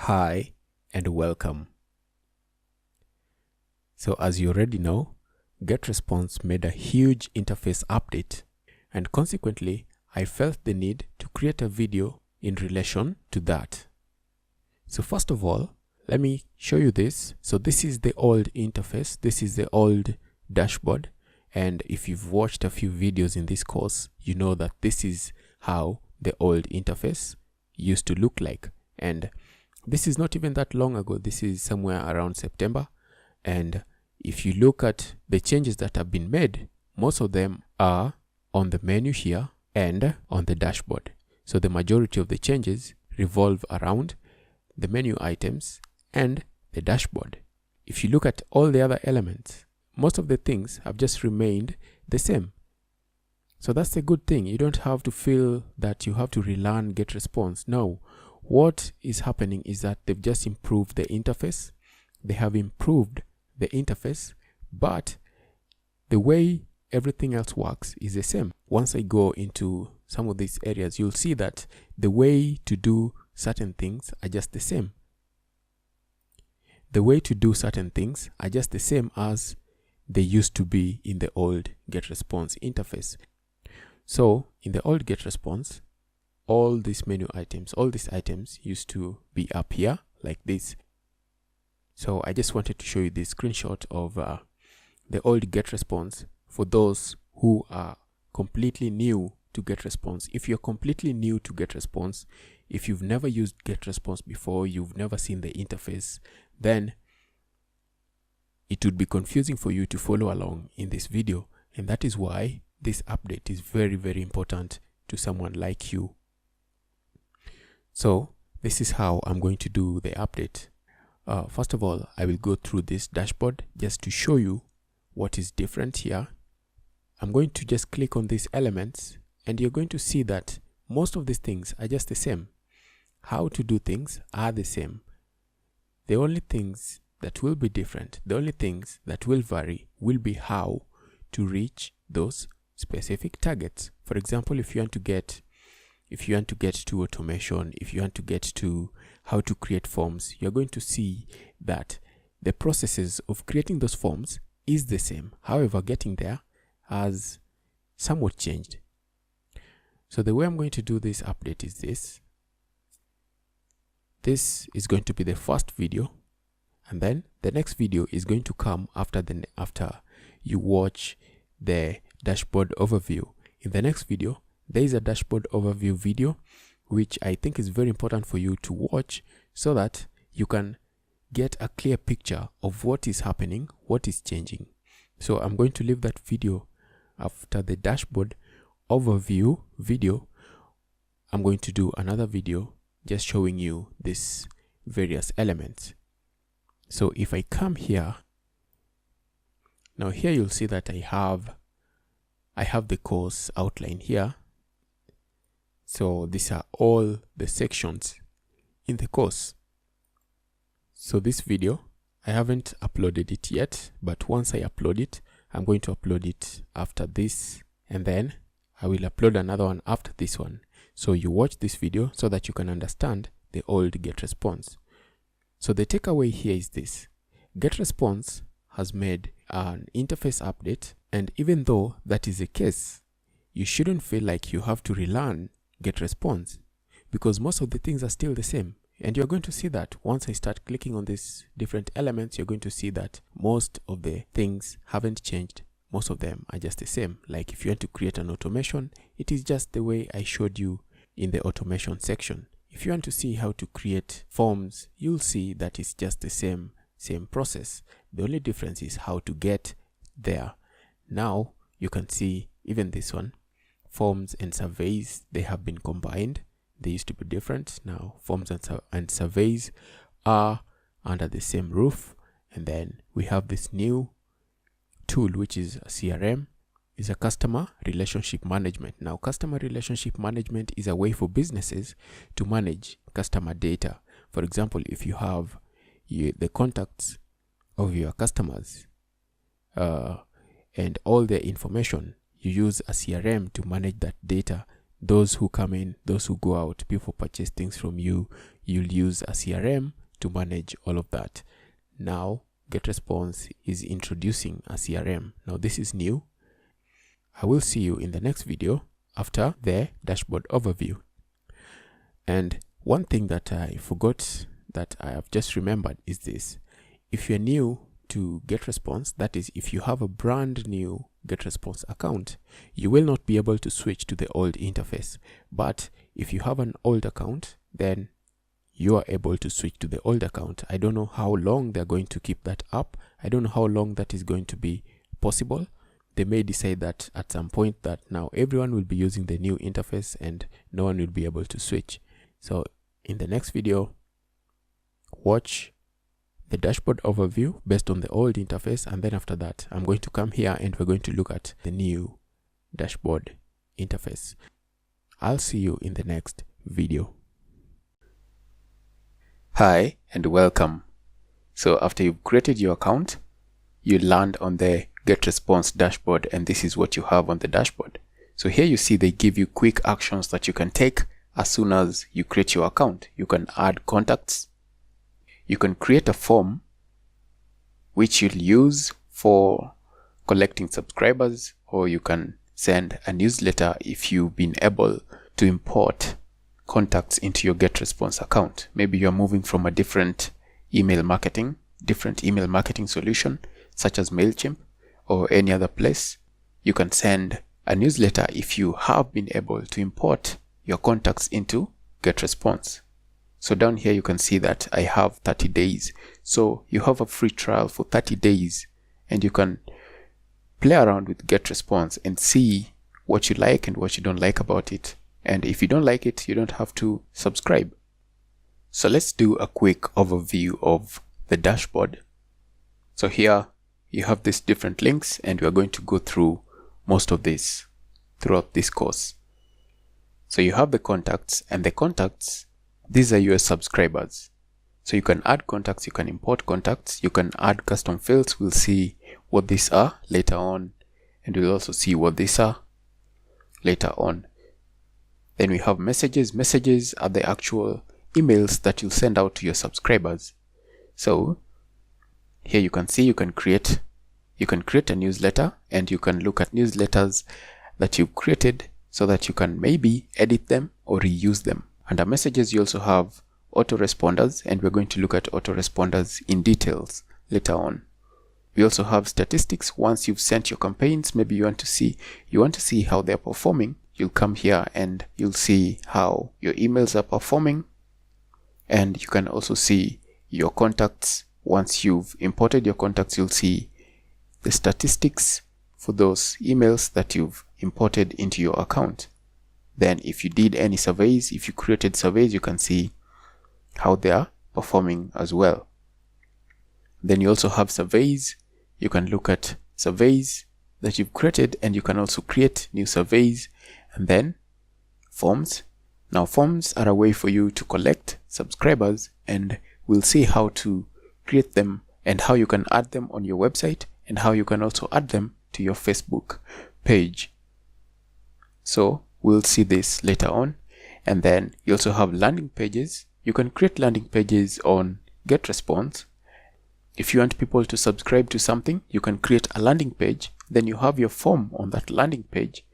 Hi and welcome. So as you already know, GetResponse made a huge interface update, and consequently I felt the need to create a video in relation to that. So first of all, let me show you this. So this is the old interface, this is the old dashboard, and if you've watched a few videos in this course, you know that this is how the old interface used to look like. And this is not even that long ago. This is somewhere around September. And if you look at the changes that have been made, most of them are on the menu here and on the dashboard. So the majority of the changes revolve around the menu items and the dashboard. If you look at all the other elements, most of the things have just remained the same. So that's a good thing. You don't have to feel that you have to relearn GetResponse. No. What is happening is that they've just improved the interface. They have improved the interface, but the way everything else works is the same. Once I go into some of these areas, you'll see that the way to do certain things are just the same. The way to do certain things are just the same as they used to be in the old GetResponse interface. So in the old GetResponse, all these menu items, all these items used to be up here like this. So I just wanted to show you this screenshot of the old GetResponse for those who are completely new to GetResponse. If you're completely new to GetResponse, if you've never used GetResponse before, you've never seen the interface, then it would be confusing for you to follow along in this video. And that is why this update is very, very important to someone like you. So this is how I'm going to do the update. First of all, I will go through this dashboard just to show you what is different here. I'm going to just click on these elements, and you're going to see that most of these things are just the same. How to do things are the same. The only things that will be different, the only things that will vary will be how to reach those specific targets. For example, if you want to get to automation, if you want to get to how to create forms, you're going to see that the processes of creating those forms is the same. However, getting there has somewhat changed. So the way I'm going to do this update is this. This is going to be the first video, and then the next video is going to come after you watch the dashboard overview. In the next video, there is a dashboard overview video, which I think is very important for you to watch so that you can get a clear picture of what is happening, what is changing. So I'm going to leave that video after the dashboard overview video. I'm going to do another video just showing you these various elements. So if I come here, now here you'll see that I have the course outline here. So these are all the sections in the course. So this video, I haven't uploaded it yet, but once I upload it, I'm going to upload it after this, and then I will upload another one after this one. So you watch this video so that you can understand the old GetResponse. So the takeaway here is this: GetResponse has made an interface update, and even though that is the case, you shouldn't feel like you have to relearn GetResponse, because most of the things are still the same. And you're going to see that once I start clicking on these different elements, you're going to see that most of the things haven't changed. Most of them are just the same. Like if you want to create an automation, it is just the way I showed you in the automation section. If you want to see how to create forms, you'll see that it's just the same process. The only difference is how to get there. Now you can see even this one, forms and surveys, they have been combined. They used to be different. Now forms and surveys are under the same roof. And then we have this new tool, which is a CRM, is a customer relationship management. Now customer relationship management is a way for businesses to manage customer data. For example, if you have the contacts of your customers and all their information, you use a CRM to manage that data. those who come in, those who go out, people purchase things from you, you'll use a CRM to manage all of that. Now GetResponse is introducing a CRM. Now this is new. I will see you in the next video after the dashboard overview. And one thing that I forgot that I have just remembered is this. If you're new to GetResponse, that is, if you have a brand new GetResponse account, you will not be able to switch to the old interface. But if you have an old account, then you are able to switch to the old account. I don't know how long they're going to keep that up. I don't know how long that is going to be possible. They may decide that at some point that now everyone will be using the new interface and no one will be able to switch. So in the next video, watch the dashboard overview based on the old interface, and then after that I'm going to come here and we're going to look at the new dashboard interface. I'll see you in the next video. Hi and welcome. So after you've created your account, you land on the GetResponse dashboard, and this is what you have on the dashboard. So here you see they give you quick actions that you can take as soon as you create your account. You can add contacts. You can create a form which you'll use for collecting subscribers, or you can send a newsletter if you've been able to import contacts into your GetResponse account. Maybe you're moving from a different email marketing solution such as MailChimp or any other place. You can send a newsletter if you have been able to import your contacts into GetResponse. So down here you can see that I have 30 days. So you have a free trial for 30 days and you can play around with GetResponse and see what you like and what you don't like about it. And if you don't like it, you don't have to subscribe. So let's do a quick overview of the dashboard. So here you have these different links and we are going to go through most of this throughout this course. So you have the contacts, and the contacts, these are your subscribers. So you can add contacts, you can import contacts, you can add custom fields. We'll see what these are later on, and we'll also see what these are later on. Then we have messages. Messages are the actual emails that you'll send out to your subscribers. So here you can see you can create a newsletter, and you can look at newsletters that you've created so that you can maybe edit them or reuse them. Under messages, you also have autoresponders, and we're going to look at autoresponders in details later on. We also have statistics. Once you've sent your campaigns, maybe you want to see how they're performing. You'll come here and you'll see how your emails are performing, and you can also see your contacts. Once you've imported your contacts, you'll see the statistics for those emails that you've imported into your account. Then if you did any surveys, if you created surveys, you can see how they are performing as well. Then you also have surveys. You can look at surveys that you've created, and you can also create new surveys. And then forms. Now forms are a way for you to collect subscribers, and we'll see how to create them and how you can add them on your website, and how you can also add them to your Facebook page. So we'll see this later on. And then you also have landing pages. You can create landing pages on GetResponse. If you want people to subscribe to something, you can create a landing page. Then you have your form on that landing page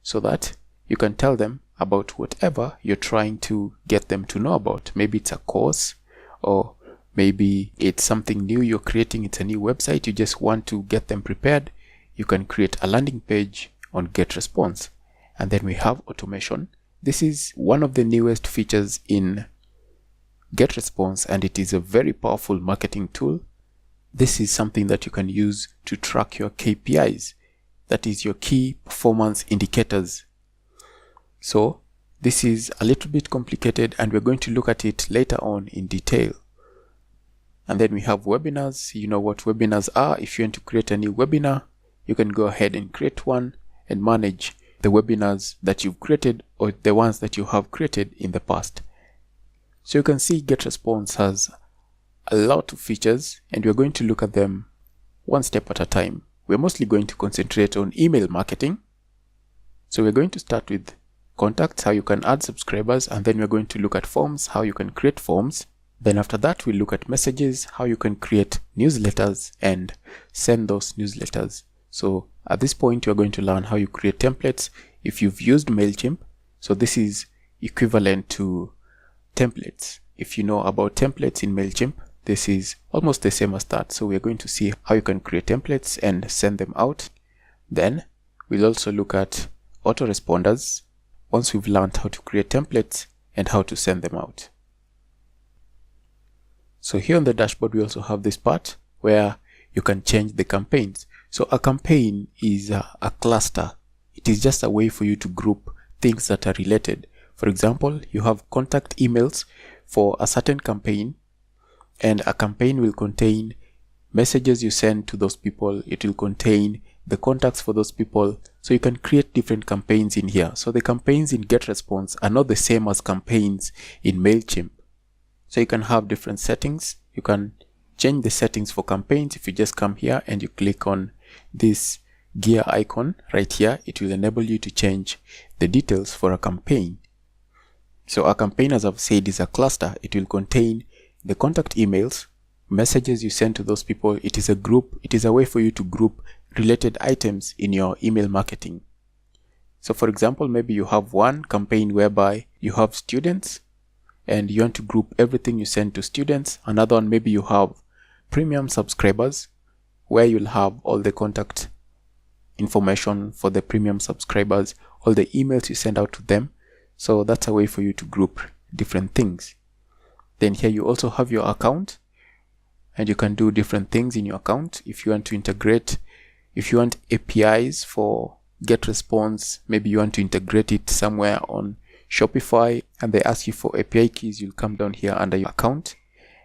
so that you can tell them about whatever you're trying to get them to know about. Maybe it's a course, or maybe it's something new you're creating. It's a new website. You just want to get them prepared. You can create a landing page on GetResponse. And then we have automation. This is one of the newest features in GetResponse, and it is a very powerful marketing tool. This is something that you can use to track your KPIs. That is your key performance indicators. So this is a little bit complicated, and we're going to look at it later on in detail. And then we have webinars. You know what webinars are. If you want to create a new webinar, you can go ahead and create one and manage the webinars that you've created, or the ones that you have created in the past. So you can see GetResponse has a lot of features, and we're going to look at them one step at a time. We're mostly going to concentrate on email marketing. So we're going to start with contacts, how you can add subscribers, and then we're going to look at forms, how you can create forms. Then after that, we'll look at messages, how you can create newsletters and send those newsletters. So at this point, you're going to learn how you create templates. If you've used MailChimp, so this is equivalent to templates. If you know about templates in MailChimp, this is almost the same as that. So we're going to see how you can create templates and send them out. Then we'll also look at autoresponders once we've learned how to create templates and how to send them out. So here on the dashboard, we also have this part where you can change the campaigns. So a campaign is a cluster. It is just a way for you to group things that are related. For example, you have contact emails for a certain campaign, and a campaign will contain messages you send to those people. It will contain the contacts for those people. So you can create different campaigns in here. So the campaigns in GetResponse are not the same as campaigns in MailChimp. So you can have different settings. You can change the settings for campaigns. If you just come here and you click on this gear icon right here, it will enable you to change the details for a campaign. So a campaign, as I've said, is a cluster. It will contain the contact emails, messages you send to those people. It is a group. It is a way for you to group related items in your email marketing. So for example, maybe you have one campaign whereby you have students and you want to group everything you send to students. Another one, maybe you have premium subscribers where you'll have all the contact information for the premium subscribers, all the emails you send out to them. So that's a way for you to group different things. Then here you also have your account, and you can do different things in your account. If you want to integrate, if you want APIs for GetResponse, maybe you want to integrate it somewhere on Shopify and they ask you for API keys, you'll come down here under your account,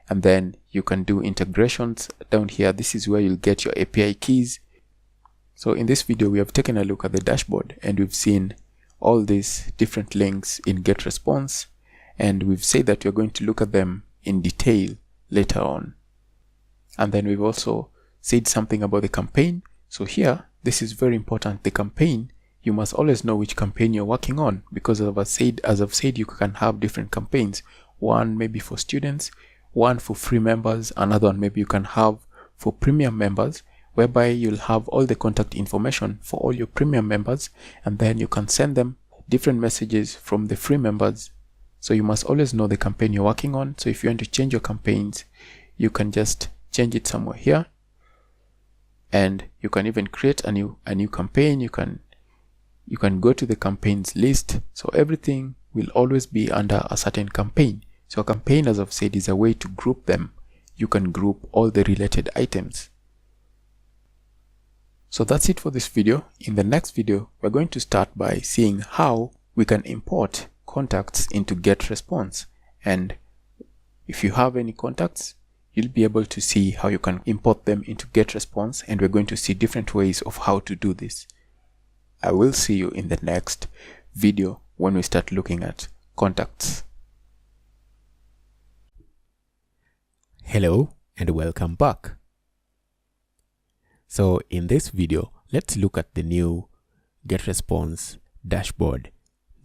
and then you can do integrations down here. This is where you'll get your API keys. So in this video, we have taken a look at the dashboard and we've seen all these different links in GetResponse, and we've said that we're going to look at them in detail later on. And then we've also said something about the campaign. So here, this is very important. The campaign, you must always know which campaign you're working on, because as I've said, you can have different campaigns. One maybe for students, one for free members, another one maybe you can have for premium members, whereby you'll have all the contact information for all your premium members, and then you can send them different messages from the free members. So you must always know the campaign you're working on. So if you want to change your campaigns, you can just change it somewhere here, and you can even create a new campaign. You can go to the campaigns list. So everything will always be under a certain campaign. So a campaign, as I've said, is a way to group them. You can group all the related items. So that's it for this video. In the next video, we're going to start by seeing how we can import contacts into GetResponse. And if you have any contacts, you'll be able to see how you can import them into GetResponse, and we're going to see different ways of how to do this. I will see you in the next video when we start looking at contacts. Hello and welcome back. So in this video, let's look at the new GetResponse dashboard,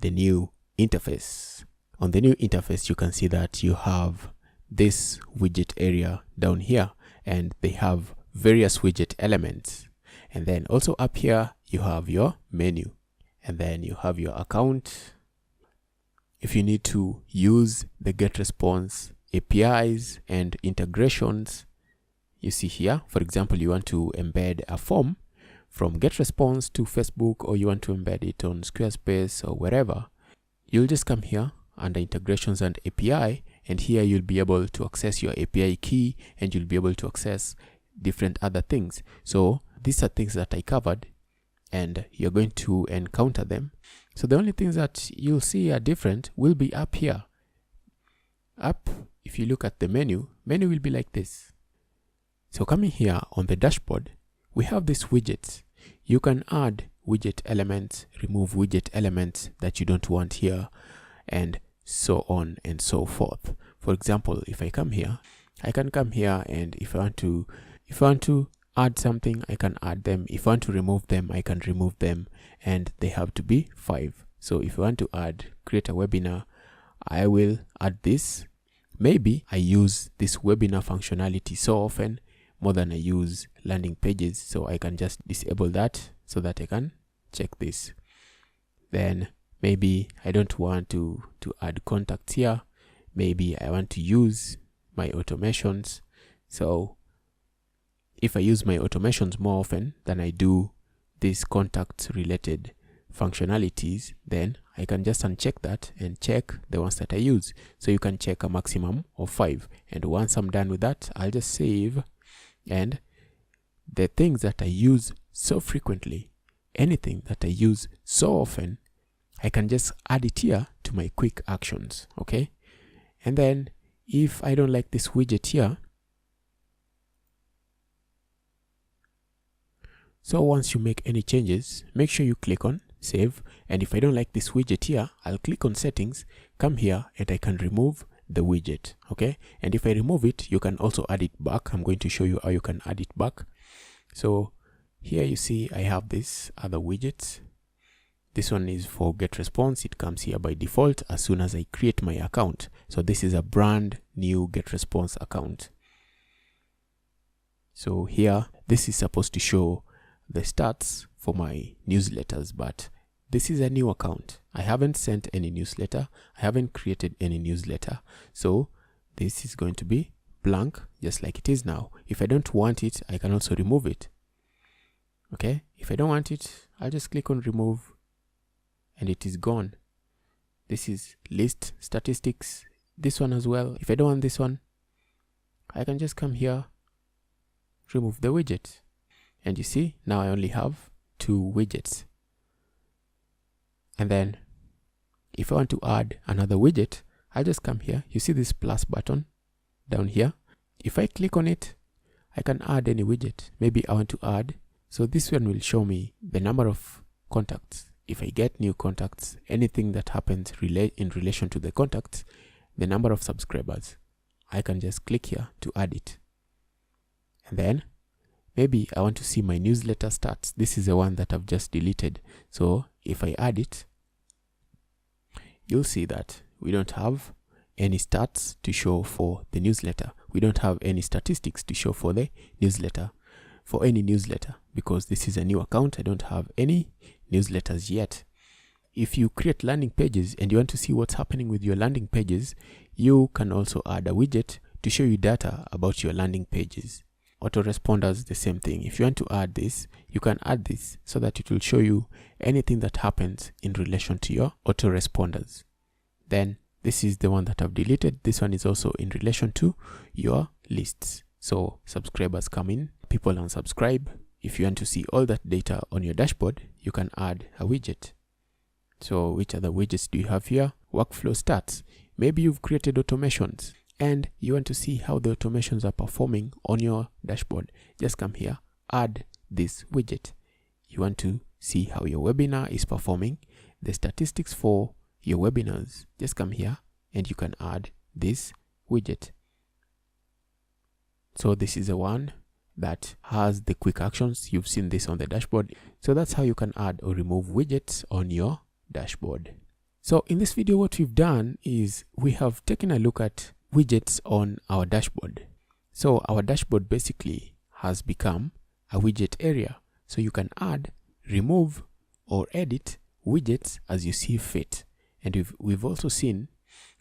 the new interface. On the new interface, you can see that you have this widget area down here, and they have various widget elements. And then also up here, you have your menu, and then you have your account. If you need to use the GetResponse APIs and integrations, you see here, for example, you want to embed a form from GetResponse to Facebook, or you want to embed it on Squarespace or wherever, you'll just come here under integrations and API, and here you'll be able to access your API key, and you'll be able to access different other things. So these are things that I covered, and you're going to encounter them. So the only things that you'll see are different will be up here. Up, if you look at the menu will be like this. So coming here on the dashboard, we have these widgets. You can add widget elements, remove widget elements that you don't want here, and so on and so forth. For example, if I come here, I can come here, and if I want to add something, I can add them. If I want to remove them, I can remove them, and they have to be 5. So if you want to create a webinar, I will add this. Maybe I use this webinar functionality so often more than I use landing pages, so I can just disable that so that I can check this. Then maybe I don't want to add contacts here. Maybe I want to use my automations. So if I use my automations more often than I do these contact related functionalities, then I can just uncheck that and check the ones that I use. So you can check a maximum of 5. And once I'm done with that, I'll just save. And the things that I use so frequently, anything that I use so often, I can just add it here to my quick actions. Okay. And then if I don't like this widget here, so once you make any changes, make sure you click on save. And if I don't like this widget here, I'll click on settings, come here, and I can remove the widget. Okay. And if I remove it, you can also add it back. I'm going to show you how you can add it back. So here you see I have this other widget. This one is for GetResponse. It comes here by default as soon as I create my account. So this is a brand new GetResponse account. So here, this is supposed to show the stats for my newsletters, but this is a new account. I haven't sent any newsletter. I haven't created any newsletter. So this is going to be blank, just like it is now. If I don't want it, I can also remove it. Okay. If I don't want it, I'll just click on remove and it is gone. This is list statistics. This one as well. If I don't want this one, I can just come here, remove the widget. And you see, now I only have 2 widgets. And then if I want to add another widget, I'll just come here. You see this plus button down here. If I click on it, I can add any widget. Maybe I want to add. So this one will show me the number of contacts. If I get new contacts, anything that happens in relation to the contacts, the number of subscribers, I can just click here to add it. And then maybe I want to see my newsletter stats. This is the one that I've just deleted. So if I add it, you'll see that we don't have any stats to show for the newsletter. We don't have any statistics to show for the newsletter, for any newsletter, because this is a new account. I don't have any newsletters yet. If you create landing pages and you want to see what's happening with your landing pages, you can also add a widget to show you data about your landing pages. Autoresponders, the same thing. If you want to add this, you can add this so that it will show you anything that happens in relation to your autoresponders. Then this is the one that I've deleted. This one is also in relation to your lists. So subscribers come in, people unsubscribe. If you want to see all that data on your dashboard, you can add a widget. So which other widgets do you have here? Workflow stats. Maybe you've created automations and you want to see how the automations are performing on your dashboard. Just come here, add this widget. You want to see how your webinar is performing, the statistics for your webinars. Just come here and you can add this widget. So this is the one that has the quick actions. You've seen this on the dashboard. So that's how you can add or remove widgets on your dashboard. So in this video, what we've done is we have taken a look at widgets on our dashboard. So our dashboard basically has become a widget area. So you can add, remove, or edit widgets as you see fit. And we've also seen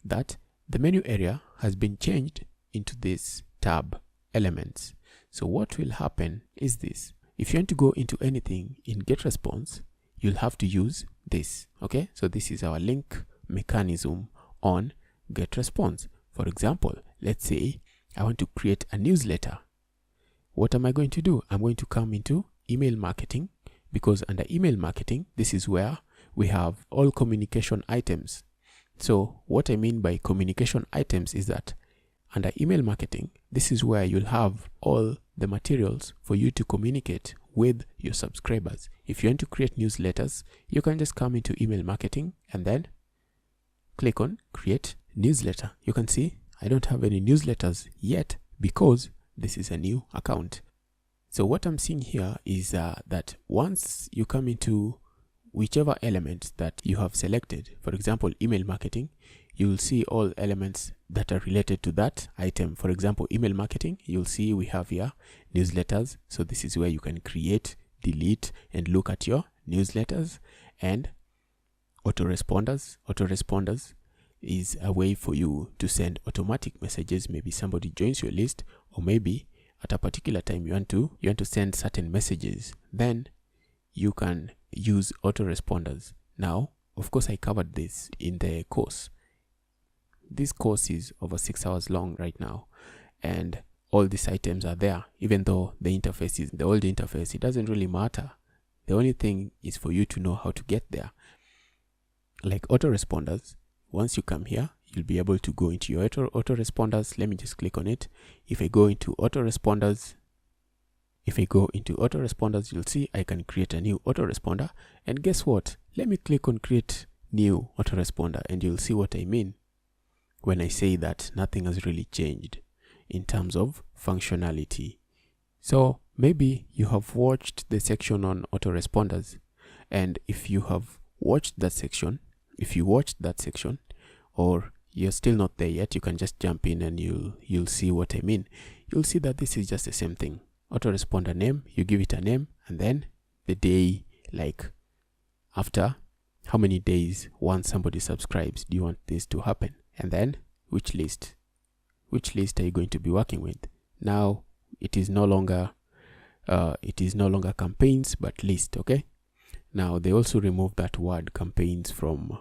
that the menu area has been changed into this tab elements. So what will happen is this. If you want to go into anything in GetResponse, you'll have to use this. Okay, so this is our link mechanism on GetResponse. For example, let's say I want to create a newsletter. What am I going to do? I'm going to come into email marketing, because under email marketing, this is where we have all communication items. So what I mean by communication items is that under email marketing, this is where you'll have all the materials for you to communicate with your subscribers. If you want to create newsletters, you can just come into email marketing and then click on create newsletter. You can see I don't have any newsletters yet because this is a new account. So what I'm seeing here is that once you come into whichever element that you have selected, for example, email marketing, you will see all elements that are related to that item. For example, email marketing, you'll see we have here newsletters. So this is where you can create, delete, and look at your newsletters. And autoresponders. Autoresponders is a way for you to send automatic messages. Maybe somebody joins your list, or maybe at a particular time you want to send certain messages. Then you can use autoresponders. Now, of course, I covered this in the course. This course is over 6 hours long right now, and all these items are there. Even though the interface is the old interface, it doesn't really matter. The only thing is for you to know how to get there. Like autoresponders, once you come here, you'll be able to go into your autoresponders. Let me just click on it. If I go into autoresponders, you'll see I can create a new autoresponder. And guess what? Let me click on create new autoresponder, and you'll see what I mean when I say that nothing has really changed in terms of functionality. So maybe you have watched the section on autoresponders, and if you have watched that section, or you're still not there yet, you can just jump in and you'll see what I mean. You'll see that this is just the same thing. Autoresponder name, you give it a name, and then the day, like after how many days once somebody subscribes do you want this to happen, and then which list are you going to be working with. Now it is no longer campaigns but list. Okay, now they also removed that word campaigns from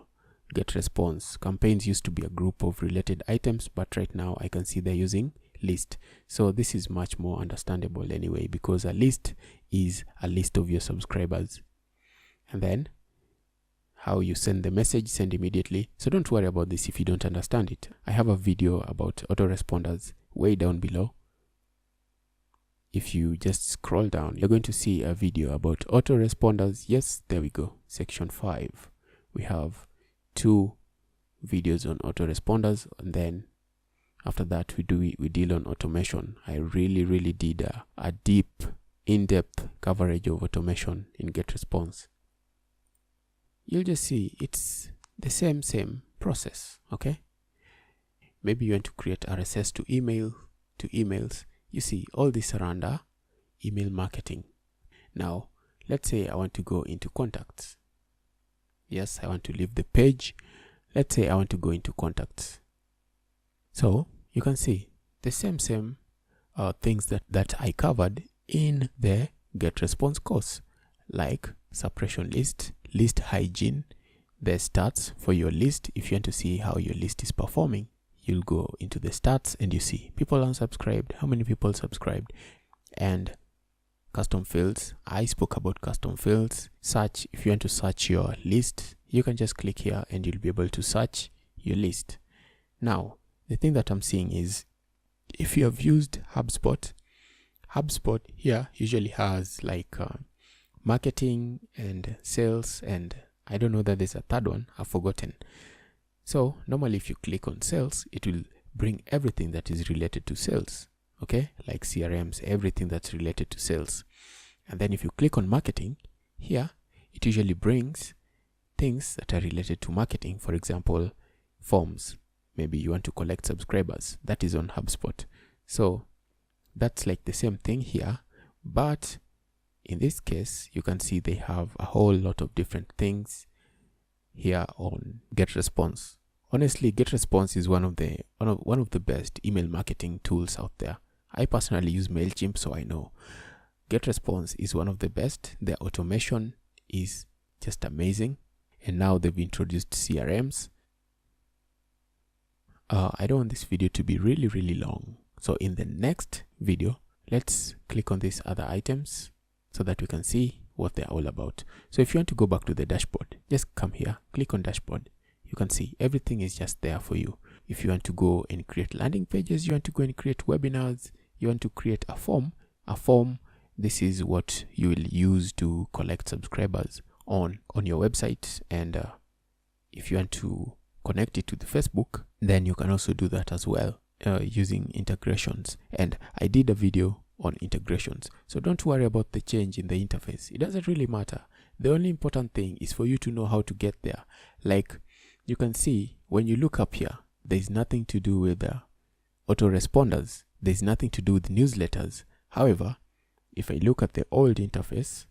GetResponse. Campaigns used to be a group of related items, but right now I can see they're using list. So this is much more understandable anyway, because a list is a list of your subscribers. And then how you send the message, send immediately. So don't worry about this if you don't understand it. I have a video about autoresponders way down below. If you just scroll down, you're going to see a video about autoresponders. Yes, there we go. Section 5. We have 2 videos on autoresponders, and then after that we deal on automation. I really did a deep, in-depth coverage of automation in GetResponse. You'll just see it's the same process. Okay, maybe you want to create RSS to emails. You see all this around email marketing. Now let's say I want to go into contacts. Yes, I want to leave the page. Let's say I want to go into contacts. So you can see the same things that I covered in the GetResponse course, like suppression list hygiene, the stats for your list. If you want to see how your list is performing, you'll go into the stats and you see people unsubscribed, how many people subscribed, and custom fields. I spoke about custom fields. Search, if you want to search your list, you can just click here and you'll be able to search your list. Now, the thing that I'm seeing is, if you have used HubSpot here usually has like marketing and sales, and I don't know that there's a third one, I've forgotten. So normally if you click on sales, it will bring everything that is related to sales. Okay, like CRMs, everything that's related to sales. And then if you click on marketing here, it usually brings things that are related to marketing. For example, forms. Maybe you want to collect subscribers. That is on HubSpot. So that's like the same thing here, but in this case, you can see they have a whole lot of different things here on GetResponse. Honestly, GetResponse is one of the best email marketing tools out there. I personally use MailChimp, so I know GetResponse is one of the best. Their automation is just amazing, and now they've introduced CRMs. I don't want this video to be really long, so in the next video, let's click on these other items so that we can see what they're all about. So if you want to go back to the dashboard, just come here, click on dashboard. You can see everything is just there for you. If you want to go and create landing pages, you want to go and create webinars, you want to create a form, this is what you will use to collect subscribers on your website. And if you want to connect it to the Facebook, then you can also do that as well using integrations. And I did a video on integrations, so don't worry about the change in the interface. It doesn't really matter. The only important thing is for you to know how to get there. Like you can see when you look up here, there's nothing to do with autoresponders. There's nothing to do with newsletters. However, if I look at the old interface,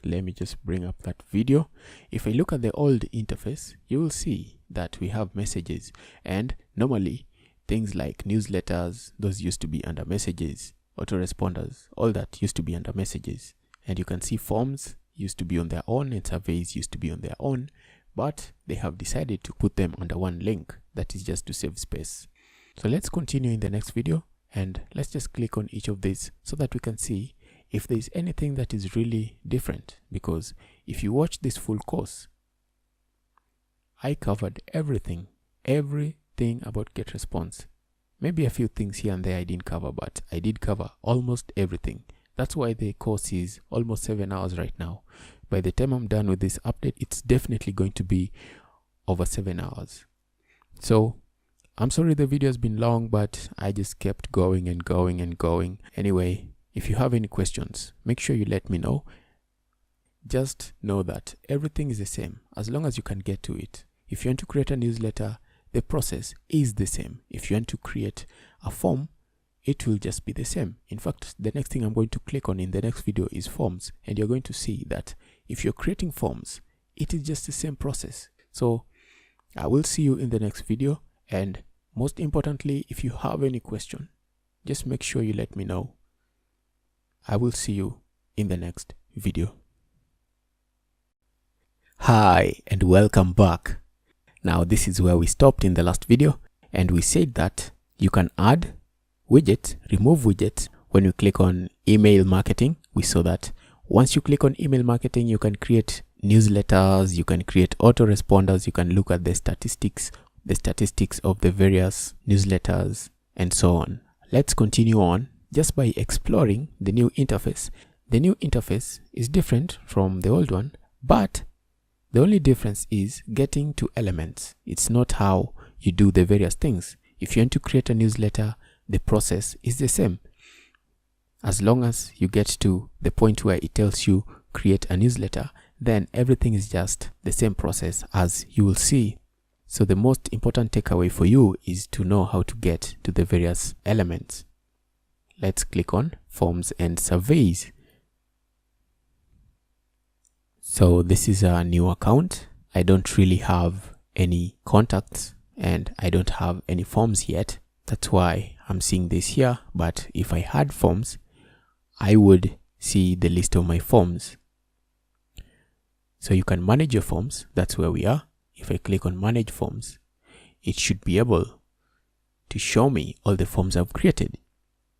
let me just bring up that video. If I look at the old interface, you will see that we have messages, and normally things like newsletters, those used to be under messages, autoresponders, all that used to be under messages. And you can see forms used to be on their own and surveys used to be on their own, but they have decided to put them under one link. That is just to save space. So let's continue in the next video, and let's just click on each of these so that we can see if there is anything that is really different. Because if you watch this full course, I covered everything about GetResponse. Maybe a few things here and there I didn't cover, but I did cover almost everything. That's why the course is almost 7 hours right now. By the time I'm done with this update, it's definitely going to be over 7 hours. So I'm sorry the video has been long, but I just kept going and going and going. Anyway, if you have any questions, make sure you let me know. Just know that everything is the same as long as you can get to it. If you want to create a newsletter, the process is the same. If you want to create a form, it will just be the same. In fact, the next thing I'm going to click on in the next video is forms, and you're going to see that if you're creating forms, it is just the same process. So I will see you in the next video, and most importantly, if you have any question, just make sure you let me know. I will see you in the next video. Hi and welcome back. Now this is where we stopped in the last video, and we said that you can add widgets, remove widgets. When you click on email marketing, we saw that once you click on email marketing, you can create newsletters, you can create autoresponders, you can look at the statistics of the various newsletters and so on. Let's continue on just by exploring the new interface. The new interface is different from the old one, but the only difference is getting to elements. It's not how you do the various things. If you want to create a newsletter, the process is the same. As long as you get to the point where it tells you create a newsletter, then everything is just the same process, as you will see. So the most important takeaway for you is to know how to get to the various elements. Let's click on forms and surveys. So this is a new account. I don't really have any contacts and I don't have any forms yet. That's why I'm seeing this here. But if I had forms, I would see the list of my forms. So you can manage your forms. That's where we are. If I click on manage forms, it should be able to show me all the forms I've created.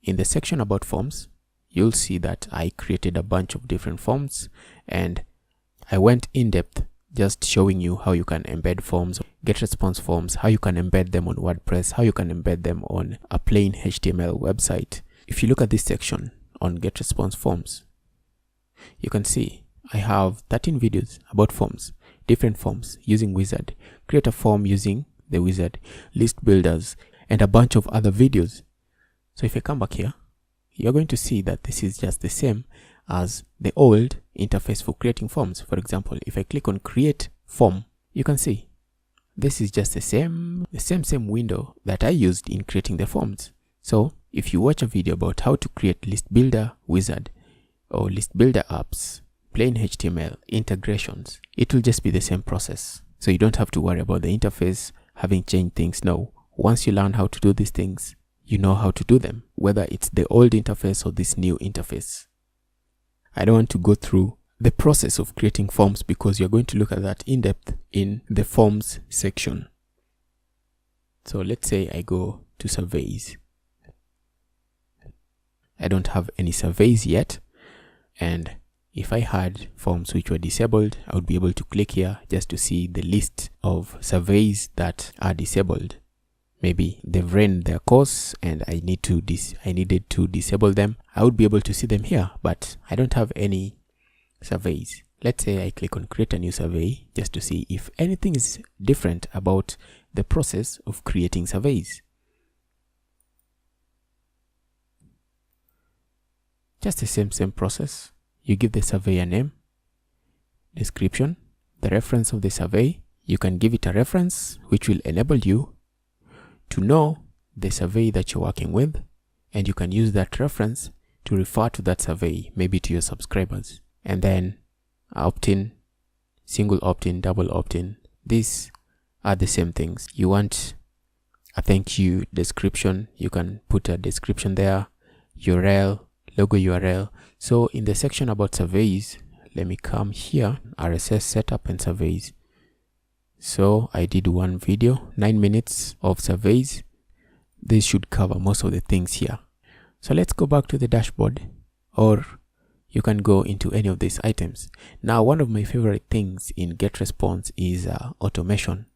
In the section about forms, you'll see that I created a bunch of different forms, and I went in depth just showing you how you can embed forms, GetResponse forms, how you can embed them on WordPress, how you can embed them on a plain HTML website. If you look at this section on GetResponse forms, you can see I have 13 videos about forms, different forms using Wizard, create a form using the Wizard, list builders, and a bunch of other videos. So if I come back here, you're going to see that this is just the same as the old interface for creating forms. For example, if I click on create form, you can see this is just the same window that I used in creating the forms. So if you watch a video about how to create list builder wizard or list builder apps, plain HTML integrations, it will just be the same process. So you don't have to worry about the interface having changed things. No, once you learn how to do these things, you know how to do them, whether it's the old interface or this new interface. I don't want to go through the process of creating forms because you're going to look at that in depth in the forms section. So let's say I go to surveys. I don't have any surveys yet, and if I had forms which were disabled, I would be able to click here just to see the list of surveys that are disabled. Maybe they've ran their course and I needed to disable them. I would be able to see them here, but I don't have any surveys. Let's say I click on create a new survey just to see if anything is different about the process of creating surveys. Just the same process. You give the survey a name, description, the reference of the survey. You can give it a reference which will enable you to know the survey that you're working with, and you can use that reference to refer to that survey, maybe to your subscribers. And then opt-in, single opt-in, double opt-in. These are the same things. You want a thank you description, you can put a description there, URL, logo URL. So in the section about surveys, let me come here, RSS setup and surveys. So I did one video, 9 minutes of surveys. This should cover most of the things here. So let's go back to the dashboard, or you can go into any of these items. Now, one of my favorite things in GetResponse is automation.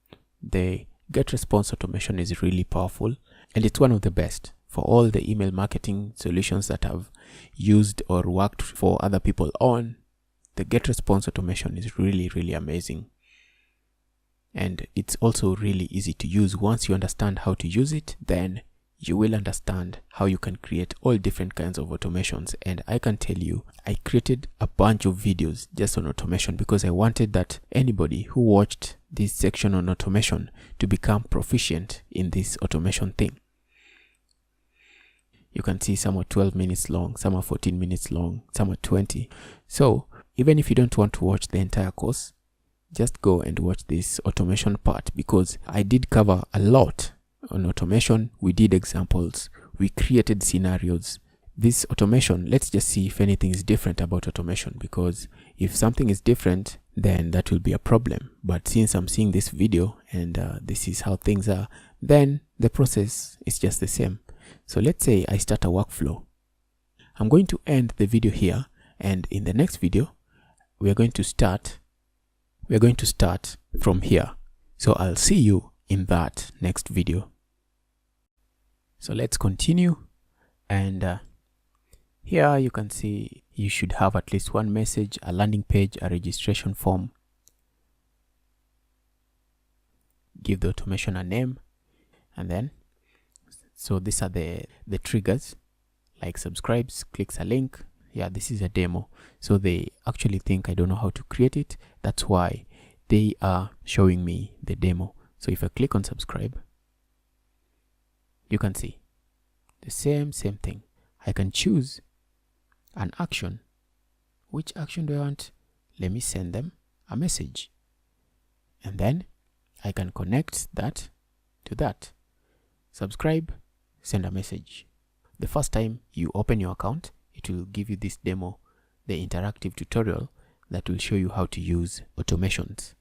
The GetResponse automation is really powerful, and it's one of the best for all the email marketing solutions that I've used or worked for other people on. The GetResponse automation is really, really amazing. And it's also really easy to use. Once you understand how to use it, then you will understand how you can create all different kinds of automations. And I can tell you, I created a bunch of videos just on automation because I wanted that anybody who watched this section on automation to become proficient in this automation thing. You can see some are 12 minutes long, some are 14 minutes long, some are 20. So even if you don't want to watch the entire course, just go and watch this automation part, because I did cover a lot on automation. We did examples, we created scenarios. This automation, let's just see if anything is different about automation, because if something is different, then that will be a problem. But since I'm seeing this video and this is how things are, then the process is just the same. So let's say I start a workflow. I'm going to end the video here, and in the next video we're going to start from here. So I'll see you in that next video. So let's continue, and here you can see you should have at least one message, a landing page, a registration form. Give the automation a name, and then so these are the triggers, like subscribes, clicks a link. Yeah, this is a demo, so they actually think I don't know how to create it. That's why they are showing me the demo. So if I click on subscribe, you can see the same thing. I can choose an action. Which action do I want? Let me send them a message, and then I can connect that to that. Subscribe, send a message. The first time you open your account, it will give you this demo, the interactive tutorial that will show you how to use automations.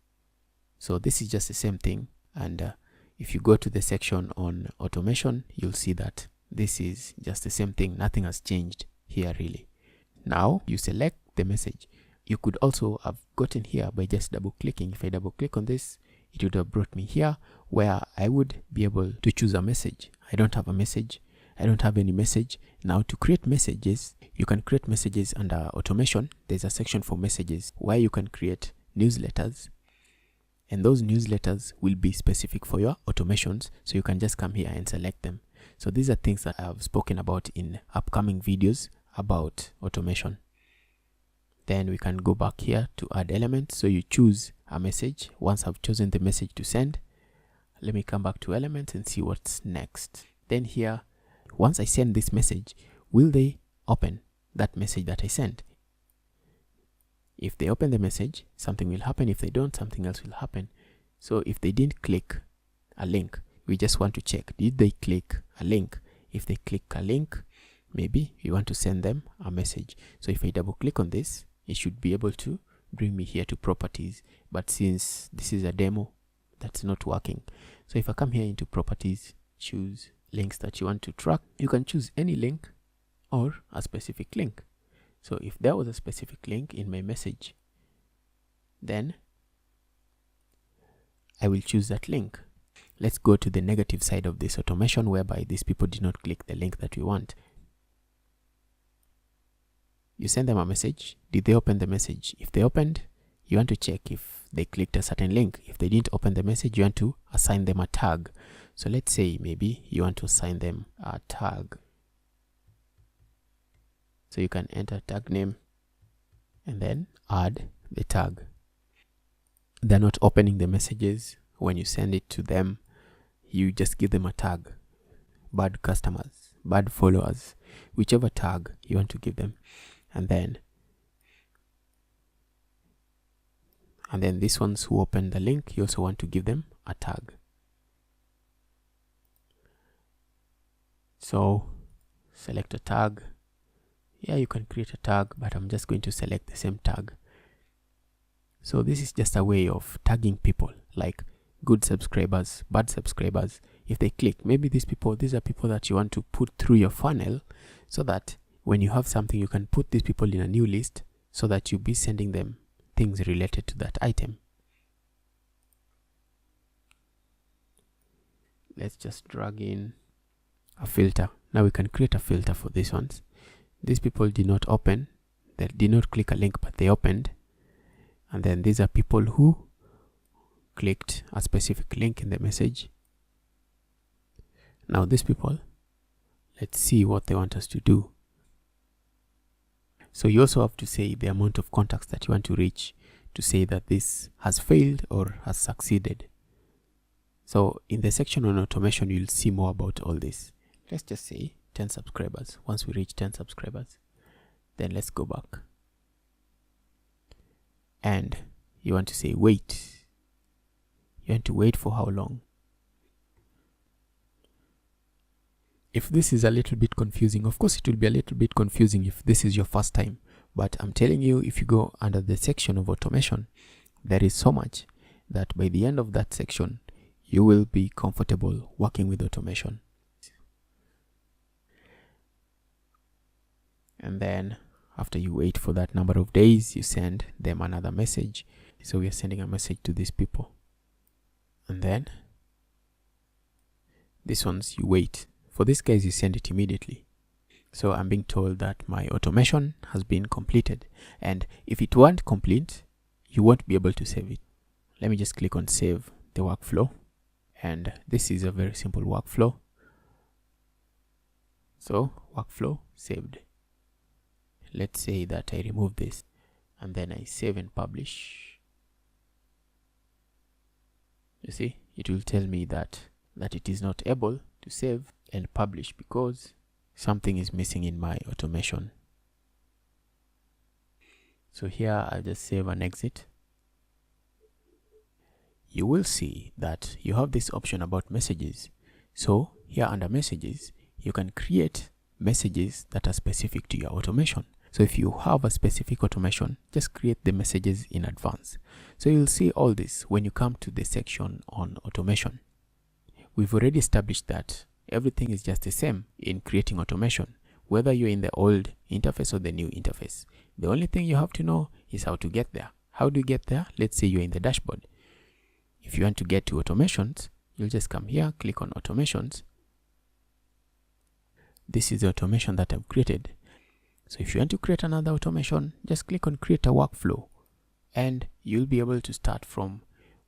So this is just the same thing, and if you go to the section on automation, you'll see that this is just the same thing. Nothing has changed here really. Now you select the message. You could also have gotten here by just double clicking. If I double click on this, it would have brought me here where I would be able to choose a message. I don't have a message. I don't have any message. Now to create messages, you can create messages under automation. There's a section for messages where you can create newsletters, and those newsletters will be specific for your automations. So you can just come here and select them. So these are things that I've spoken about in upcoming videos about automation. Then we can go back here to add elements. So you choose a message. Once I've chosen the message to send, let me come back to elements and see what's next. Then here, once I send this message, will they open that message that I sent? If they open the message, something will happen. If they don't, something else will happen. So if they didn't click a link, we just want to check, did they click a link? If they click a link, maybe we want to send them a message. So if I double click on this, it should be able to bring me here to properties. But since this is a demo, that's not working. So if I come here into properties, choose links that you want to track, you can choose any link or a specific link. So if there was a specific link in my message, then I will choose that link. Let's go to the negative side of this automation, whereby these people did not click the link that we want. You send them a message. Did they open the message? If they opened, you want to check if they clicked a certain link. If they didn't open the message, you want to assign them a tag. So let's say maybe you want to assign them a tag. So you can enter tag name and then add the tag. they're not opening the messages when you send it to them, you just give them a tag: bad customers, bad followers, whichever tag you want to give them. And then these ones who open the link, you also want to give them a tag. So select a tag. Yeah, you can create a tag, but I'm just going to select the same tag. So this is just a way of tagging people, like good subscribers, bad subscribers. If they click, maybe these are people that you want to put through your funnel, so that when you have something, you can put these people in a new list, so that you'll be sending them things related to that item. Let's just drag in a filter. Now we can create a filter for these ones. These people did not open, they did not click a link, but they opened. And then these are people who clicked a specific link in the message. Now these people, let's see what they want us to do. So you also have to say the amount of contacts that you want to reach to say that this has failed or has succeeded. So in the section on automation, you'll see more about all this. Let's just say 10 subscribers. Once we reach 10 subscribers, then let's go back. And you want to say wait. You want to wait for how long? If this is a little bit confusing, of course it will be a little bit confusing if this is your first time, but I'm telling you, if you go under the section of automation, there is so much that by the end of that section, you will be comfortable working with automation. And then after you wait for that number of days, you send them another message. So we are sending a message to these people. And then these ones you wait. For these guys, you send it immediately. So I'm being told that my automation has been completed. And if it weren't complete, you won't be able to save it. Let me just click on save the workflow. And this is a very simple workflow. So workflow saved. Let's say that I remove this and then I save and publish. You see, it will tell me that it is not able to save and publish because something is missing in my automation. So here I'll just save and exit. You will see that you have this option about messages. So here under messages, you can create messages that are specific to your automation. So if you have a specific automation, just create the messages in advance. So you'll see all this when you come to the section on automation. We've already established that everything is just the same in creating automation, whether you're in the old interface or the new interface. The only thing you have to know is how to get there. How do you get there? Let's say you're in the dashboard. If you want to get to automations, you'll just come here, click on automations. This is the automation that I've created. So if you want to create another automation, just click on create a workflow and you'll be able to start from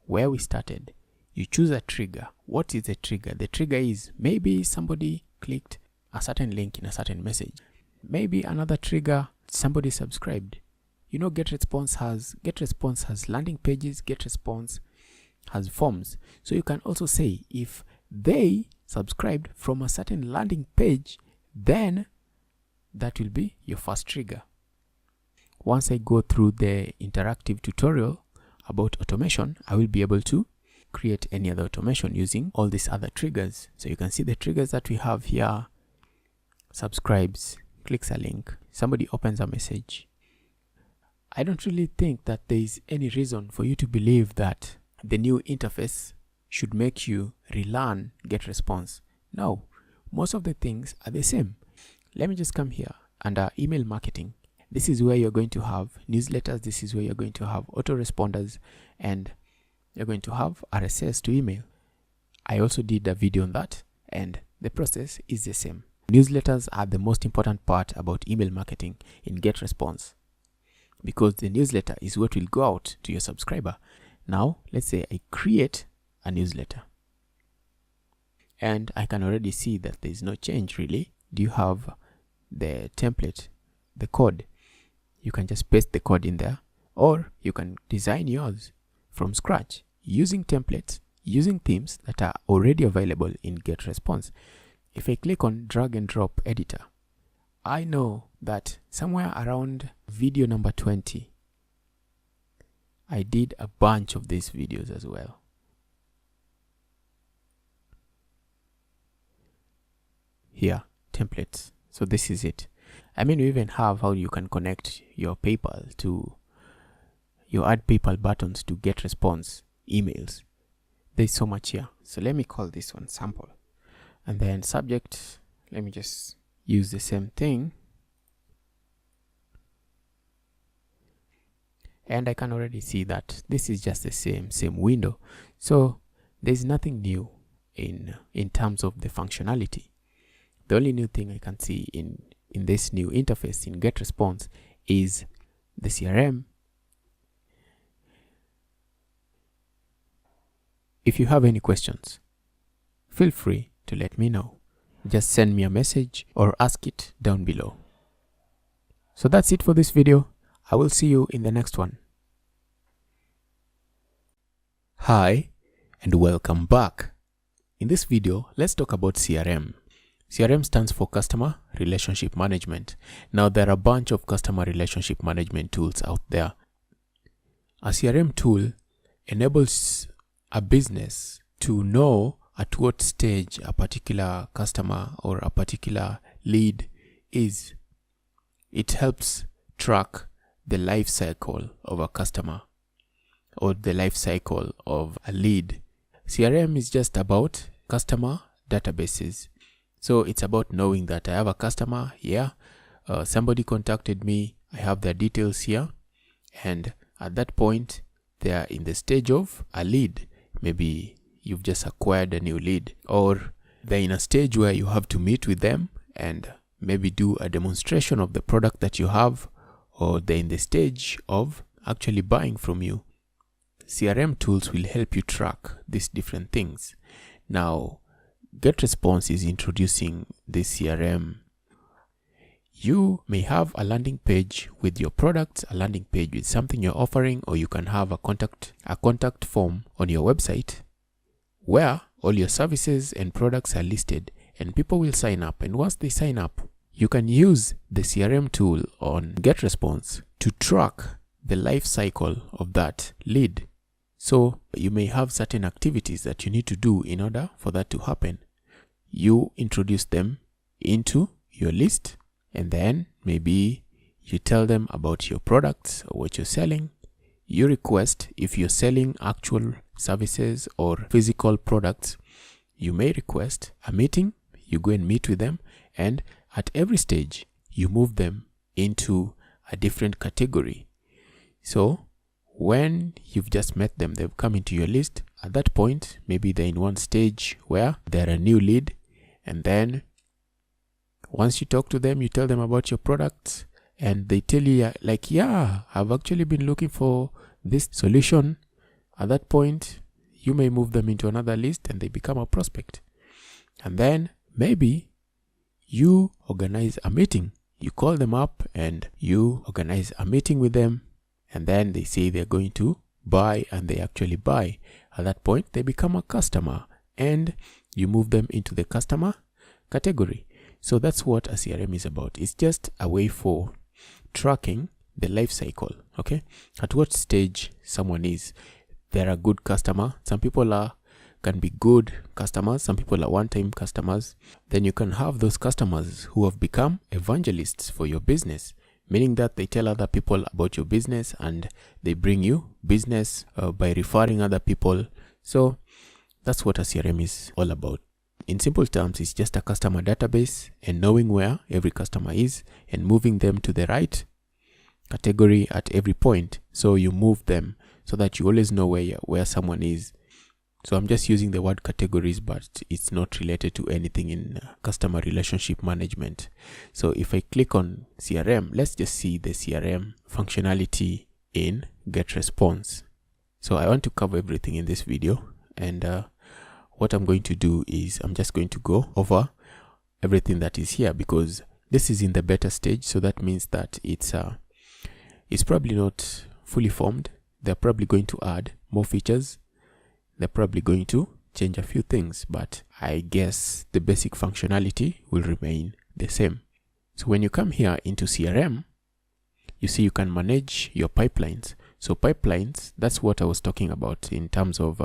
where we started. You choose a trigger. What is a trigger? The trigger is maybe somebody clicked a certain link in a certain message. Maybe another trigger, somebody subscribed. You know, GetResponse has landing pages, GetResponse has forms. So you can also say if they subscribed from a certain landing page, then that will be your first trigger. Once I go through the interactive tutorial about automation, I will be able to create any other automation using all these other triggers. So you can see the triggers that we have here: subscribes, clicks a link, somebody opens a message. I don't really think that there is any reason for you to believe that the new interface should make you relearn GetResponse. No, most of the things are the same. Let me just come here under email marketing. This is where you're going to have newsletters. This is where you're going to have autoresponders, and you're going to have RSS to email. I also did a video on that, and the process is the same. Newsletters are the most important part about email marketing in GetResponse, because the newsletter is what will go out to your subscriber. Now, let's say I create a newsletter, and I can already see that there is no change really. Do you have the template, the code? You can just paste the code in there, or you can design yours. from scratch using templates, using themes that are already available in GetResponse. If I click on drag and drop editor, I know that somewhere around video number 20, I did a bunch of these videos as well. Here, templates. So this is it. I mean, we even have how you can connect your PayPal to your add PayPal buttons to GetResponse emails. There's so much here. So let me call this one sample. And then subject, let me just use the same thing. And I can already see that this is just the same window. So there's nothing new in terms of the functionality. The only new thing I can see in this new interface in GetResponse is the CRM. If you have any questions, feel free to let me know. Just send me a message or ask it down below. So that's it for this video. I will see you in the next one. Hi and welcome back. In this video, let's talk about CRM. CRM stands for Customer Relationship Management. Now, there are a bunch of customer relationship management tools out there. A CRM tool enables a business to know at what stage a particular customer or a particular lead is. It helps track the life cycle of a customer or the life cycle of a lead. CRM is just about customer databases. So it's about knowing that I have a customer here, somebody contacted me, I have their details here, and at that point they are in the stage of a lead. Maybe you've just acquired a new lead, or they're in a stage where you have to meet with them and maybe do a demonstration of the product that you have, or they're in the stage of actually buying from you. CRM tools will help you track these different things. Now, GetResponse is introducing this CRM. You may have a landing page with your products, a landing page with something you're offering, or you can have a contact form on your website where all your services and products are listed, and people will sign up. And once they sign up, you can use the CRM tool on GetResponse to track the life cycle of that lead. So you may have certain activities that you need to do in order for that to happen. You introduce them into your list, and then maybe you tell them about your products or what you're selling. You request, if you're selling actual services or physical products, you may request a meeting. You go and meet with them, and at every stage you move them into a different category. So when you've just met them, they've come into your list. At that point, maybe they're in one stage where they're a new lead, and then once you talk to them, you tell them about your products, and they tell you like, yeah, I've actually been looking for this solution. At that point, you may move them into another list and they become a prospect. And then maybe you organize a meeting. You call them up and you organize a meeting with them, and then they say they're going to buy, and they actually buy. At that point, they become a customer, and you move them into the customer category. So that's what a CRM is about. It's just a way for tracking the life cycle, okay? At what stage someone is. They're a good customer. Some people can be good customers. Some people are one-time customers. Then you can have those customers who have become evangelists for your business, meaning that they tell other people about your business and they bring you business by referring other people. So that's what a CRM is all about. In simple terms, it's just a customer database and knowing where every customer is and moving them to the right category at every point. So you move them so that you always know where someone is. So I'm just using the word categories, but it's not related to anything in customer relationship management. So if I click on CRM, let's just see the CRM functionality in GetResponse. So I want to cover everything in this video, and what I'm going to do is I'm just going to go over everything that is here, because this is in the beta stage. So that means that it's probably not fully formed. they're probably going to add more features. They're probably going to change a few things, but I guess the basic functionality will remain the same. So when you come here into CRM, you see you can manage your pipelines. So pipelines, that's what I was talking about in terms of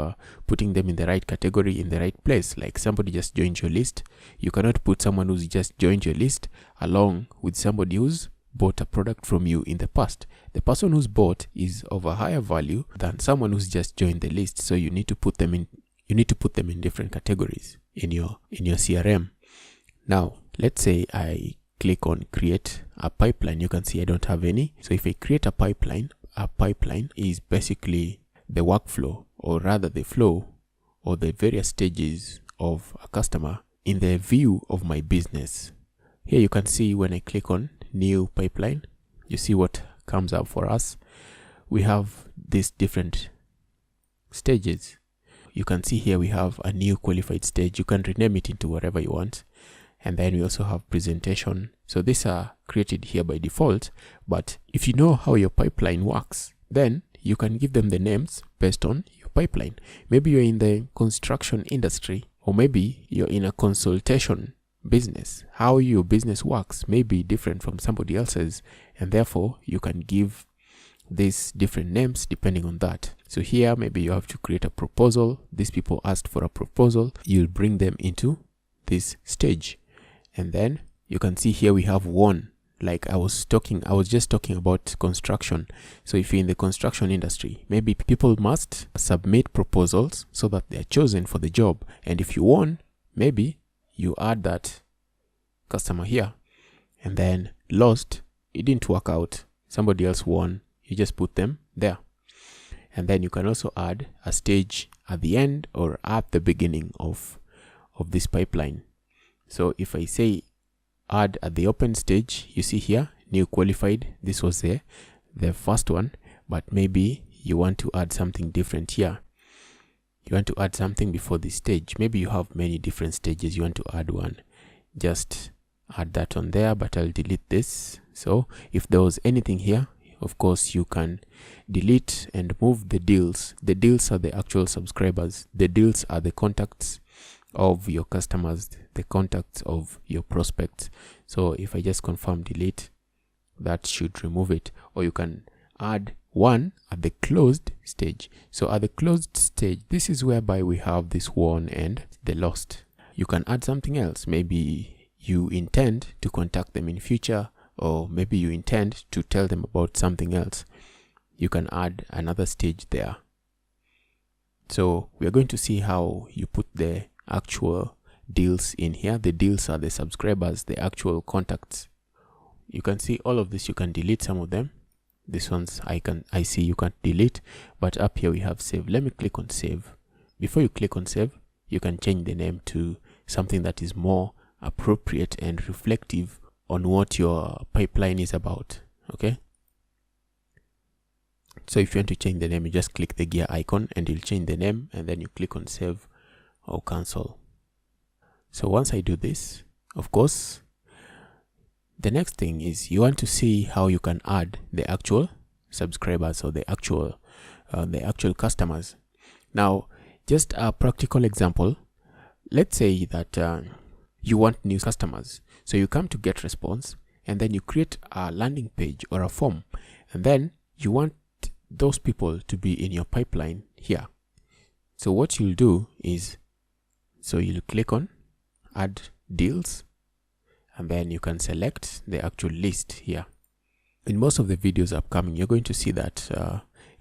putting them in the right category, in the right place. Like somebody just joined your list. You cannot put someone who's just joined your list along with somebody who's bought a product from you in the past. The person who's bought is of a higher value than someone who's just joined the list. So you need to put them in different categories in your CRM. Now, let's say I click on create a pipeline. You can see I don't have any. So if I create a pipeline is basically the workflow, or rather the flow or the various stages of a customer in the view of my business. Here you can see when I click on new pipeline, you see what comes up for us. We have these different stages. You can see here we have a new qualified stage. You can rename it into whatever you want. And then we also have presentation. So these are created here by default, but if you know how your pipeline works, then you can give them the names based on your pipeline. Maybe you're in the construction industry, or maybe you're in a consultation business. How your business works may be different from somebody else's, and therefore you can give these different names depending on that. So here maybe you have to create a proposal. These people asked for a proposal. You'll bring them into this stage, and then you can see here we have one. Like I was just talking about construction. So if you're in the construction industry, maybe people must submit proposals so that they're chosen for the job. And if you won, maybe you add that customer here. And then lost, it didn't work out, somebody else won, you just put them there. And then you can also add a stage at the end or at the beginning of this pipeline. So if I say add at the open stage, you see here new qualified, this was the first one, but maybe you want to add something different here. You want to add something before this stage. Maybe you have many different stages, you want to add one, just add that on there, but I'll delete this. So if there was anything here, of course you can delete and move the deals. The deals are the actual subscribers. The deals are the contacts of your customers, the contacts of your prospects. So if I just confirm delete, that should remove it. Or you can add one at the closed stage. So at the closed stage, this is whereby we have this won and the lost. You can add something else. Maybe you intend to contact them in future, or maybe you intend to tell them about something else. You can add another stage there. So we are going to see how you put the actual deals in here. The deals are the subscribers, the actual contacts. You can see all of this. You can delete some of them. This ones I see you can't delete, but up here we have save. Let me click on save. Before you click on save, you can change the name to something that is more appropriate and reflective on what your pipeline is about. Okay, so if you want to change the name, you just click the gear icon and you'll change the name, and then you click on save or cancel. So once I do this, of course, the next thing is you want to see how you can add the actual subscribers or the actual customers. Now, just a practical example. Let's say that you want new customers. So you come to GetResponse and then you create a landing page or a form, and then you want those people to be in your pipeline here. So what you'll do is, so you'll click on add deals, and then you can select the actual list here. In most of the videos upcoming, you're going to see that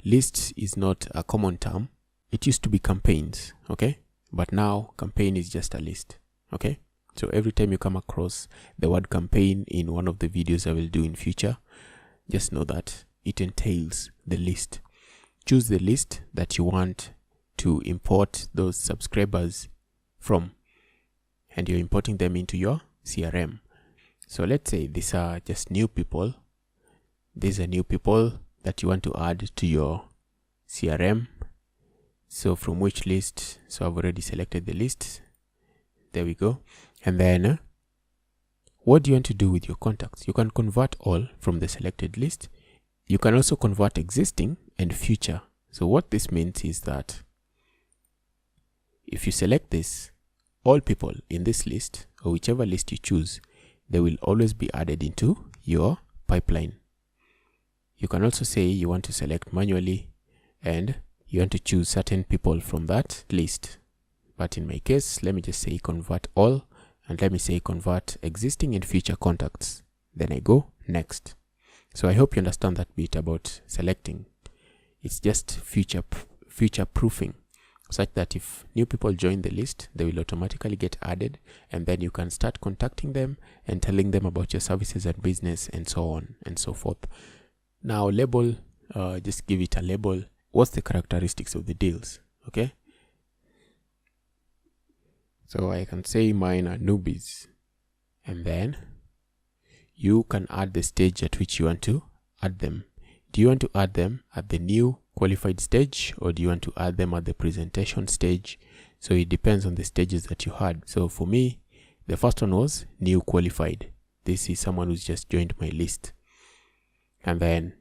lists is not a common term. It used to be campaigns, okay? But now campaign is just a list, okay? So every time you come across the word campaign in one of the videos I will do in future, just know that it entails the list. Choose the list that you want to import those subscribers from, and you're importing them into your CRM. So let's say these are just new people. These are new people that you want to add to your CRM. So from which list? So I've already selected the list. There we go. And then what do you want to do with your contacts? You can convert all from the selected list. you can also convert existing and future. So what this means is that if you select this, all people in this list, or whichever list you choose, they will always be added into your pipeline. You can also say you want to select manually and you want to choose certain people from that list. But in my case, let me just say convert all, and let me say convert existing and future contacts. Then I go next. So I hope you understand that bit about selecting. It's just future proofing, such that if new people join the list, they will automatically get added, and then you can start contacting them and telling them about your services and business and so on and so forth. Now label, just give it a label. What's the characteristics of the deals? Okay. So I can say mine are newbies, and then you can add the stage at which you want to add them. Do you want to add them at the new qualified stage, or do you want to add them at the presentation stage? So it depends on the stages that you had. So for me, the first one was new qualified. This is someone who's just joined my list. And then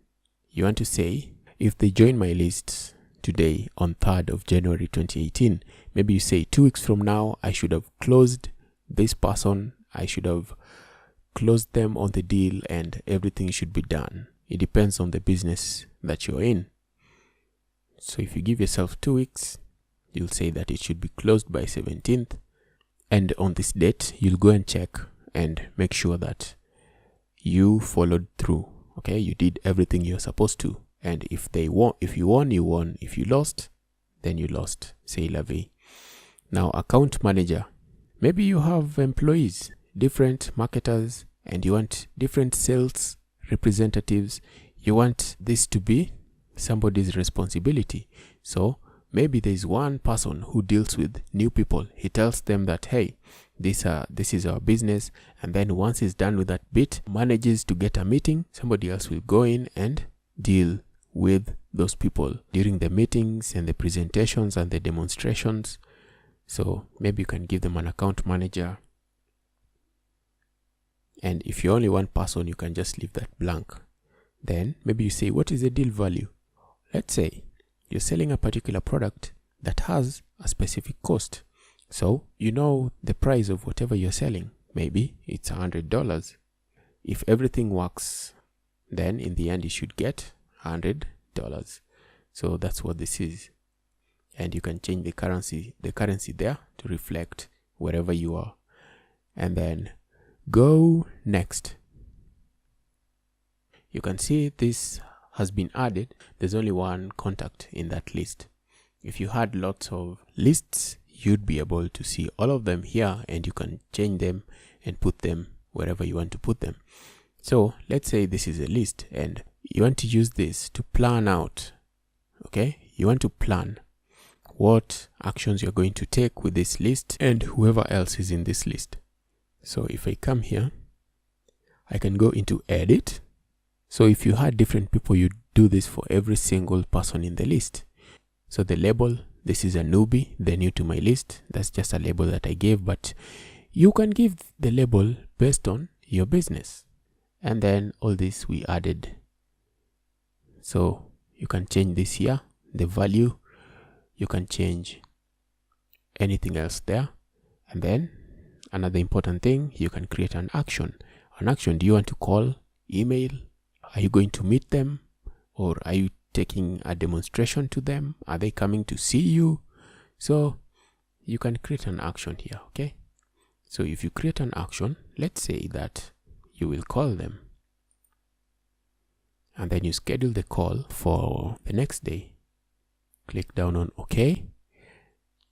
you want to say, if they join my list today on 3rd of January 2018, maybe you say 2 weeks from now, I should have closed this person. I should have closed them on the deal and everything should be done. It depends on the business that you're in. So if you give yourself 2 weeks, you'll say that it should be closed by 17th. And on this date, you'll go and check and make sure that you followed through. Okay, you did everything you're supposed to. And if you won, you won. If you lost, then you lost. C'est la vie. Now, account manager. Maybe you have employees, different marketers, and you want different sales representatives. You want this to be somebody's responsibility. So maybe there's one person who deals with new people. He tells them that, hey, this is our business. And then once he's done with that bit, manages to get a meeting, somebody else will go in and deal with those people during the meetings and the presentations and the demonstrations. So maybe you can give them an account manager. And if you're only one person, you can just leave that blank. Then maybe you say, what is the deal value? Let's say you're selling a particular product that has a specific cost. So you know the price of whatever you're selling. Maybe it's $100. If everything works, then in the end you should get $100. So that's what this is. And you can change the currency there to reflect wherever you are. And then go next. You can see this has been added. There's only one contact in that list. If you had lots of lists, you'd be able to see all of them here, and you can change them and put them wherever you want to put them. So let's say this is a list and you want to use this to plan out. Okay, you want to plan what actions you're going to take with this list and whoever else is in this list. So if I come here, I can go into edit. So if you had different people, you do this for every single person in the list. So the label, this is a newbie, they're new to my list. That's just a label that I gave, but you can give the label based on your business. And then all this we added. So you can change this here, the value. You can change anything else there. And then another important thing, you can create an action. An action, do you want to call, email? Are you going to meet them? Or are you taking a demonstration to them? Are they coming to see you? So you can create an action here, okay? So if you create an action, let's say that you will call them. And then you schedule the call for the next day. Click down on OK.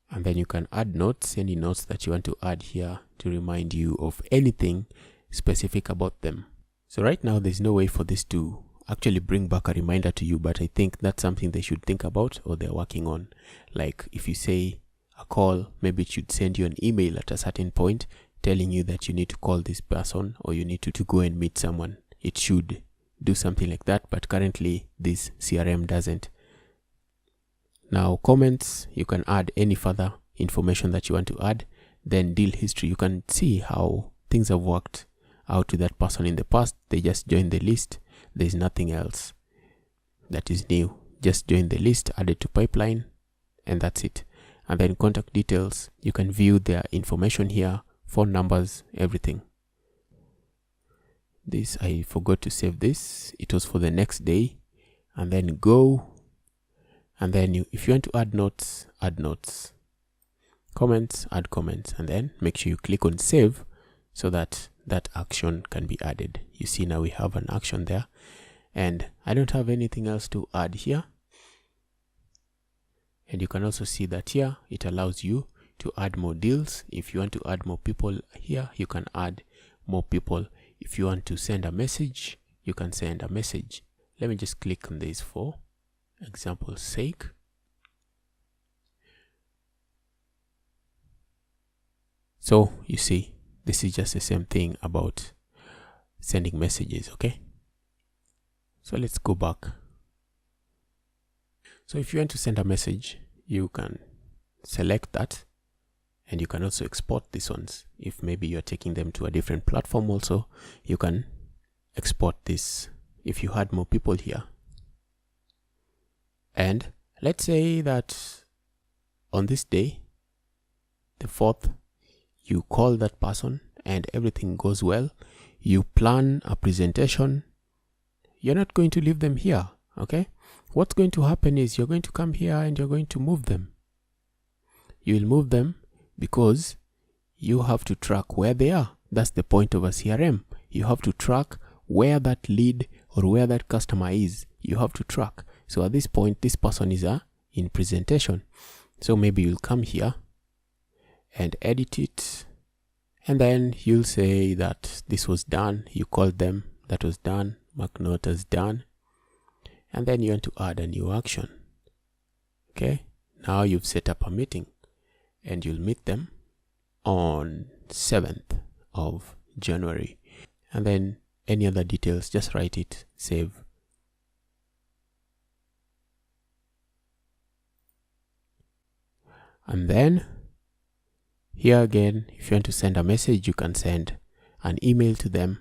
And then you can add notes, any notes that you want to add here to remind you of anything specific about them. So right now, there's no way for this to actually bring back a reminder to you, but I think that's something they should think about or they're working on. Like if you say a call, maybe it should send you an email at a certain point telling you that you need to call this person or you need to go and meet someone. It should do something like that, but currently this CRM doesn't. Now comments, you can add any further information that you want to add. Then deal history, you can see how things have worked out to that person in the past. They just joined the list. There's nothing else. that is new. Just join the list added to pipeline, and that's it. And then contact details, you can view their information here, phone numbers, everything. This, I forgot to save this. It was for the next day. And then go. And then if you want to add notes, add notes. Comments, add comments. And then make sure you click on save so that that action can be added. You see now we have an action there. And I don't have anything else to add here. And you can also see that here it allows you to add more deals. If you want to add more people here, you can add more people. If you want to send a message, you can send a message. Let me just click on this for example's sake. So you see, this is just the same thing about sending messages, okay? So let's go back. So if you want to send a message, you can select that, and you can also export these ones. If maybe you're taking them to a different platform also, you can export this if you had more people here. And let's say that on this day, the 4th, you call that person and everything goes well. You plan a presentation. You're not going to leave them here, okay? What's going to happen is you're going to come here and you're going to move them. You will move them because you have to track where they are. That's the point of a CRM. You have to track where that lead or where that customer is. You have to track. So at this point, this person is in presentation. So maybe you'll come here and edit it. And then you'll say that this was done. You called them, that was done. Mark note as done. And then you want to add a new action. Okay, now you've set up a meeting and you'll meet them on 7th of January. And then any other details, just write it, save. And then here again, if you want to send a message, you can send an email to them.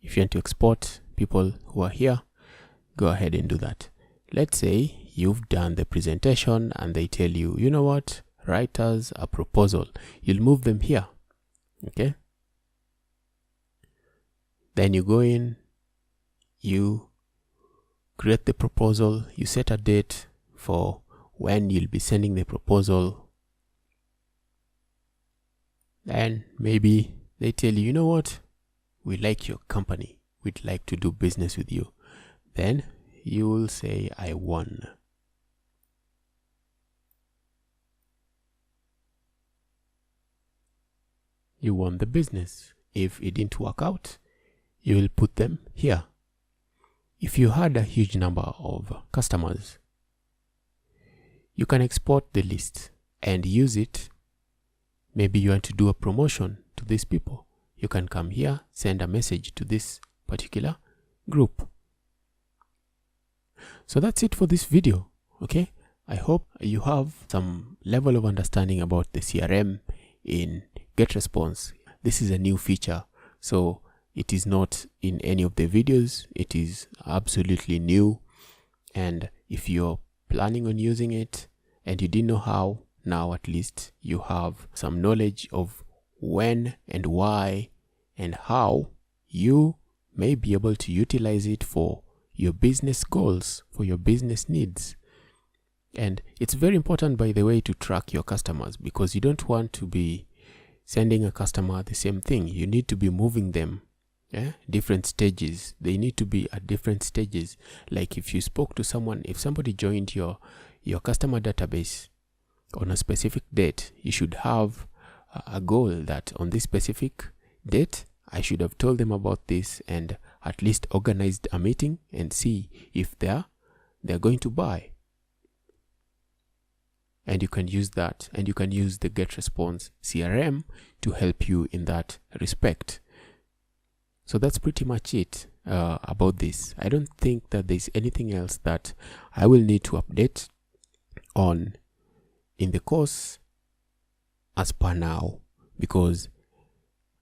If you want to export people who are here, go ahead and do that. Let's say you've done the presentation and they tell you, you know what, write us a proposal. You'll move them here, okay? Then you go in, you create the proposal, you set a date for when you'll be sending the proposal. Then maybe they tell you, you know what, we like your company, we'd like to do business with you. Then you will say, I won. You won the business. If it didn't work out, you will put them here. If you had a huge number of customers, you can export the list and use it. Maybe you want to do a promotion to these people. You can come here, send a message to this particular group. So that's it for this video, okay? I hope you have some level of understanding about the CRM in GetResponse. This is a new feature, so it is not in any of the videos. It is absolutely new, and if you're planning on using it and you didn't know how, now at least you have some knowledge of when and why and how you may be able to utilize it for your business goals, for your business needs. And it's very important, by the way, to track your customers, because you don't want to be sending a customer the same thing. You need to be moving them, different stages. They need to be at different stages. Like if you spoke to someone, if somebody joined your customer database on a specific date, you should have a goal that on this specific date, I should have told them about this and at least organized a meeting and see if they're going to buy. And you can use that, and you can use the GetResponse CRM to help you in that respect. So that's pretty much it about this. I don't think that there's anything else that I will need to update on in the course as per now, because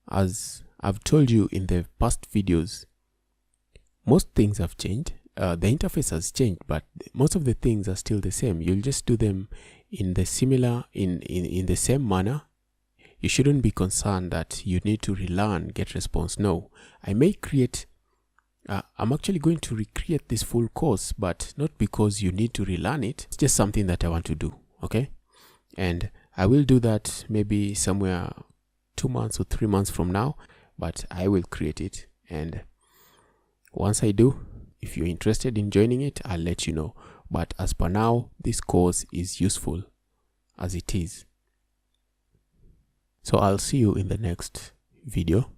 as I've told you in the past videos, most things have changed the interface has changed, but most of the things are still the same. You'll just do them in the same manner. You shouldn't be concerned that you need to relearn GetResponse. No, I may create I'm actually going to recreate this full course, but not because you need to relearn it. It's just something that I want to do. Okay, and I will do that maybe somewhere 2 months or 3 months from now, but I will create it, and once I do, if you're interested in joining it, I'll let you know. But as per now, this course is useful as it is. So I'll see you in the next video.